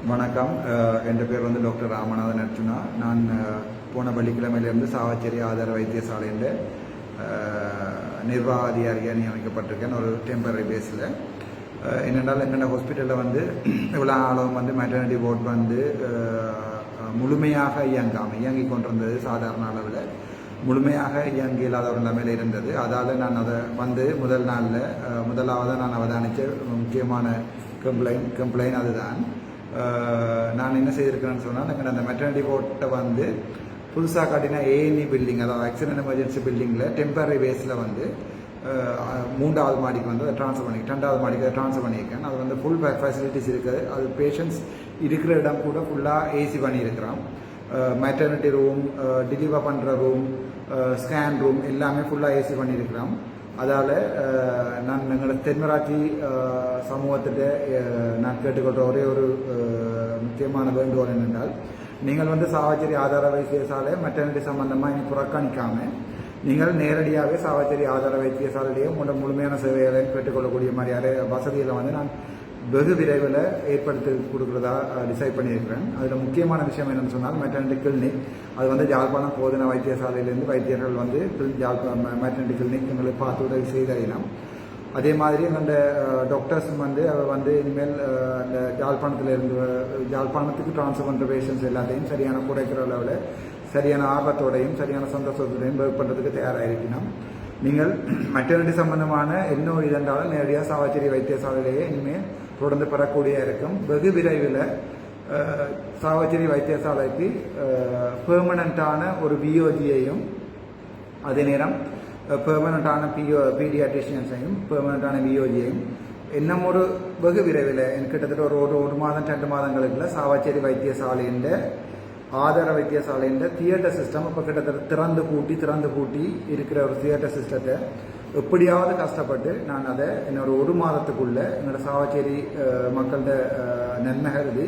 வணக்கம். என் பேர் வந்து டாக்டர் ராமநாதன் அர்ச்சுனா. நான் போன வெள்ளிக்கிழமையிலிருந்து சாவச்சேரி ஆதார வைத்தியசாலையின் நிர்வாக அதிகாரியாக நியமிக்கப்பட்டிருக்கேன் ஒரு டெம்பரரி பேஸில். என்னென்றால் எங்கள் ஹாஸ்பிட்டலில் வந்து இவ்வளோ ஆளும் வந்து மெட்டர்னிட்டி வார்ட் வந்து முழுமையாக இயங்கி கொண்டிருந்தது. சாதாரண அளவில் முழுமையாக இயங்கி இல்லாத ஒரு நிலைமையில் இருந்தது. அதால் நான் அதை வந்து முதலாவது நான் அவதானித்த முக்கியமான கம்ப்ளைண்ட் அதுதான். நான் என்ன செய்திருக்கிறேன்னு சொன்னால், நாங்கள் அந்த மெட்டர்னிட்டி வார்ட்டை வந்து புதுசாக கட்டின ஏஎன்இ பில்டிங், அதாவது ஆக்சிடென்ட் எமர்ஜென்சி பில்டிங்கில் டெம்பரரி பேஸில் வந்து 3வது மாடிக்கு வந்து அதை ட்ரான்ஸ்ஃபர் பண்ணி 2வது மாடிக்கு ட்ரான்ஸ்ஃபர் பண்ணியிருக்கேன். அது வந்து ஃபுல் ஃபெசிலிட்டிஸ் இருக்குது. அது பேஷண்ட்ஸ் இருக்கிற இடம் கூட ஃபுல்லாக ஏசி பண்ணியிருக்கிறோம். மெட்டர்னிட்டி ரூம், டெலிவர் பண்ணுற ரூம், ஸ்கேன் ரூம் எல்லாமே ஃபுல்லாக ஏசி பண்ணியிருக்கிறோம். அதால் நான் எங்களோட தென்மராட்சி சமூகத்திட்ட நான் கேட்டுக்கொள்கிற ஒரே ஒரு முக்கியமான வேண்டுகோள் என்னென்றால், நீங்கள் வந்து சாவச்சேரி ஆதார வைத்தியசாலை மெட்டர்னிட்டி சம்பந்தமாக இனி புறக்கணிக்காமல் நீங்கள் நேரடியாகவே சாவச்சேரி ஆதார வைத்தியசாலையிலேயே முழுமையான சேவைகளை பெற்றுக்கொள்ளக்கூடிய மாதிரியான வசதிகளை வந்து நான் வெகு விரைவில் ஏற்படுத்தி கொடுக்குறதா டிசைட் பண்ணியிருக்கிறேன். அதில் முக்கியமான விஷயம் என்னென்னு சொன்னால், மெட்டர்னிட்டி கிளினிக் அது வந்து யாழ்ப்பாணம் போதனா வைத்தியசாலையிலேருந்து வைத்தியர்கள் வந்து மெட்டர்னிட்டி கிளினிக் எங்களுக்கு பார்த்து உதவி செய்தறியலாம். அதே மாதிரி எங்களுடைய டாக்டர்ஸ் வந்து இனிமேல் இந்த யாழ்ப்பாணத்துக்கு ட்ரான்ஸ்ஃபர் பண்ணுற பேஷண்ட்ஸ் எல்லாத்தையும் சரியான குறைக்கிற அளவில் சரியான ஆபத்தோடையும் சரியான சந்தோஷத்தோடையும் ஒர்க் பண்ணுறதுக்கு தயாராக இருக்கணும். நீங்கள் மெட்டர்னிட்டி சம்பந்தமான என்ன ஒரு இதென்றாலும் நேரடியாக சாவச்சேரி வைத்தியசாலையிலேயே இனிமேல் தொடர்ந்து பெறக்கூடிய இருக்கும். வெகு விரைவில் சாவச்சேரி வைத்தியசாலைக்கு பெர்மனண்ட்டான ஒரு பிஓஜியையும் அதே நேரம் பெர்மனண்ட்டான பீடியாட்ரிஷியன்ஸையும் பெர்மனண்ட்டான பிஓஜியையும் இன்னும் ஒரு வெகு விரைவில் கிட்டத்தட்ட ஒரு மாதம் 2 மாதங்களுக்குள்ள சாவச்சேரி வைத்தியசாலையின் ஆதார வைத்தியசாலையின் தியேட்டர் சிஸ்டம் இப்போ கிட்டத்தட்ட திறந்து பூட்டி இருக்கிற ஒரு தியேட்டர் சிஸ்டத்தை எப்படியாவது கஷ்டப்பட்டு நான் அதை இன்னொரு 1 மாதத்துக்குள்ளே என்னோட சாவச்சேரி மக்களோட நன்மை கருதி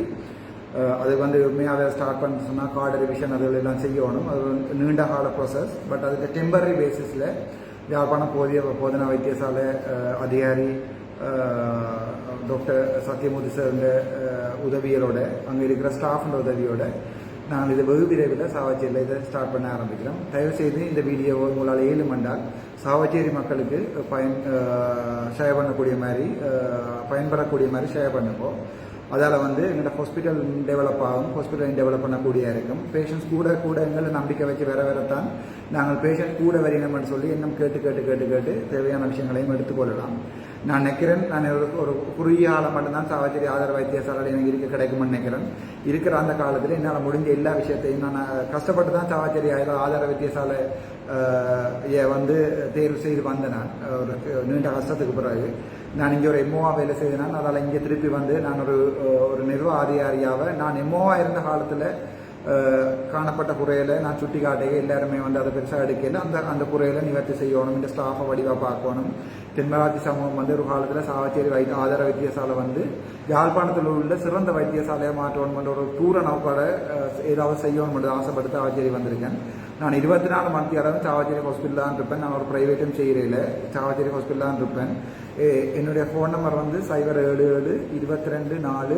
அது வந்து உண்மையாக ஸ்டார்ட் பண்ண சொன்னால் கார்டு ரிவிஷன் அதுகளெல்லாம் செய்யணும். அது வந்து நீண்ட கால ப்ராசஸ். பட் அதுக்கு டெம்பரரி பேசிஸில் யாழ்ப்பாணம் போதனா வைத்தியசாலை அதிகாரி டாக்டர் சத்யமூர்த்தி சார் உதவியலோட அங்கே இருக்கிற ஸ்டாஃபோட உதவியோட நாங்கள் இதை வெகு விரைவில் சாவச்சேரியில் இதை ஸ்டார்ட் பண்ண ஆரம்பிக்கிறோம். தயவுசெய்து இந்த வீடியோவை உங்களால் 7 மண்டால் சாவச்சேரி மக்களுக்கு ஷேர் பண்ணக்கூடிய மாதிரி பயன்படக்கூடிய மாதிரி ஷேர் பண்ணுவோம். அதால் வந்து எங்களோட ஹாஸ்பிட்டல் டெவலப் ஆகும், ஹாஸ்பிட்டல் டெவலப் பண்ணக்கூடிய இருக்கும். பேஷண்ட்ஸ் கூட எங்களை நம்பிக்கை வச்சு வரத்தான் நாங்கள் பேஷண்ட் கூட வரணும்னு சொல்லி இன்னும் கேட்டு தேவையான விஷயங்களையும் எடுத்துக்கொள்ளலாம். நான் நினைக்கிறேன், நான் ஒரு குறுகிய காலம் மட்டும்தான் சாவச்சேரி ஆதார வைத்தியசாலையில் எனக்கு கிடைக்கும்னு நினைக்கிறேன். இருக்கிற அந்த காலத்தில் என்னால் முடிஞ்ச எல்லா விஷயத்தையும் நான் கஷ்டப்பட்டு தான் சாவச்சேரி ஆதார வைத்தியசாலை வந்து தேர்வு செய்து வந்தேன். நான் ஒரு நீண்ட கஷ்டத்துக்கு பிறகு நான் இங்கே ஒரு எம்ஓவா வேலை செய்தேன். அதால் இங்கே திருப்பி வந்து நான் ஒரு நிர்வாக அதிகாரியாக நான் எம்ஓவா இருந்த காலத்தில் காணப்பட்ட குறையில் நான் சுட்டி காட்டையே எல்லாருமே வந்து அதை பெருசாக எடுக்கல. அந்த குறையில் நிவர்த்தி செய்யணும், இந்த ஸ்டாஃபை வடிவாக பார்க்கணும். தென்மராட்சி சமூகம் வந்து ஒரு காலத்தில் சாவச்சேரி ஆதார வைத்தியசாலை வந்து யாழ்ப்பாணத்தில் உள்ள சிறந்த வைத்தியசாலையை மாற்றணும் ஒரு தூர நோக்கோட ஏதாவது செய்யணும் என்று ஆசைப்பட்டு சாவச்சேரி வந்திருக்கேன். நான் 24 மணித்தியாலும் சாவச்சேரி ஹாஸ்பிட்டல் தான் இருப்பேன். நான் ஒரு ப்ரைவேட்டும் செய்கிறேன், சாவச்சேரி ஹாஸ்பிட்டல் தான் இருப்பேன். என்னுடைய ஃபோன் நம்பர் வந்து 077 22 4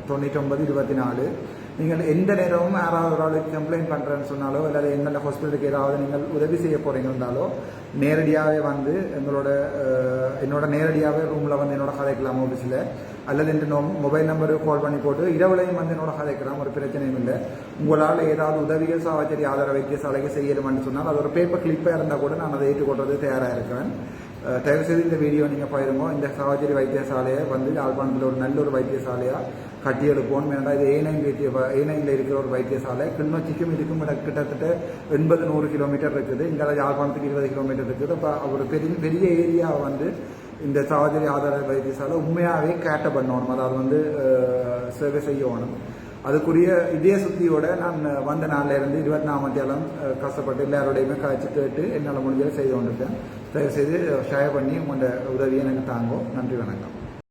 99 24. நீங்கள் எந்த நேரமும் யாராவது ஒரு ஆளுக்கு கம்ப்ளைண்ட் பண்ணுறேன்னு சொன்னாலோ அல்லது எங்களோட ஹாஸ்பிட்டலுக்கு ஏதாவது நீங்கள் உதவி செய்ய போகிறீங்கன்னாலோ நேரடியாகவே வந்து என்னோட நேரடியாகவே ரூமில் வந்து என்னோட கதைக்கலாம் ஆஃபீஸில், அல்லது இந்த மொபைல் நம்பருக்கு கால் பண்ணி போட்டு இரவுலையும் வந்து என்னோட கதைக்கலாம். ஒரு பிரச்சனையும் இல்லை. உங்களால் ஏதாவது உதவிகள் சாவச்சேரி ஆதார வைத்தியசாலைக்கு செய்யணும்னு சொன்னால் அது ஒரு பேப்பர் கிளிப்பாக இருந்தால் கூட நான் அதை ஏற்றுக்கொள்றது தயாராக இருக்கிறேன். தயவுசெய்து இந்த வீடியோ நீங்கள் பயிருமோ. இந்த சாவச்சேரி வைத்தியசாலையை வந்து யாழ்ப்பாணத்தில் ஒரு நல்ல ஒரு வைத்தியசாலையாக கட்டி எடுப்போம். ஏன்னா இது ஏனையில் இருக்கிற ஒரு வைத்தியசாலை. கிளிநொச்சிக்கும் இதுக்கும் கிட்டத்தட்ட 80-100 கிலோமீட்டர் இருக்குது. இங்கே யாழ்ப்பாணத்துக்கு 20 கிலோமீட்டர் இருக்குது. அப்போ ஒரு பெரிய ஏரியாவை வந்து இந்த சாவச்சேரி ஆதார வைத்தியசாலை உண்மையாகவே கேட்ட பண்ணணும், அதாவது வந்து சேவை செய்யணும். அதுக்குரிய இதே சுத்தியோட நான் வந்த நாளிலிருந்து 24 மணித்தியாலும் கஷ்டப்பட்டு எல்லாரோடையுமே காய்ச்சி கேட்டு என்னால் முடிஞ்சதை செய்து கொண்டிருக்கேன். தயவுசெய்து ஷேர் பண்ணி உங்களோட உதவியை எனக்கு தாங்கும். நன்றி, வணக்கம்.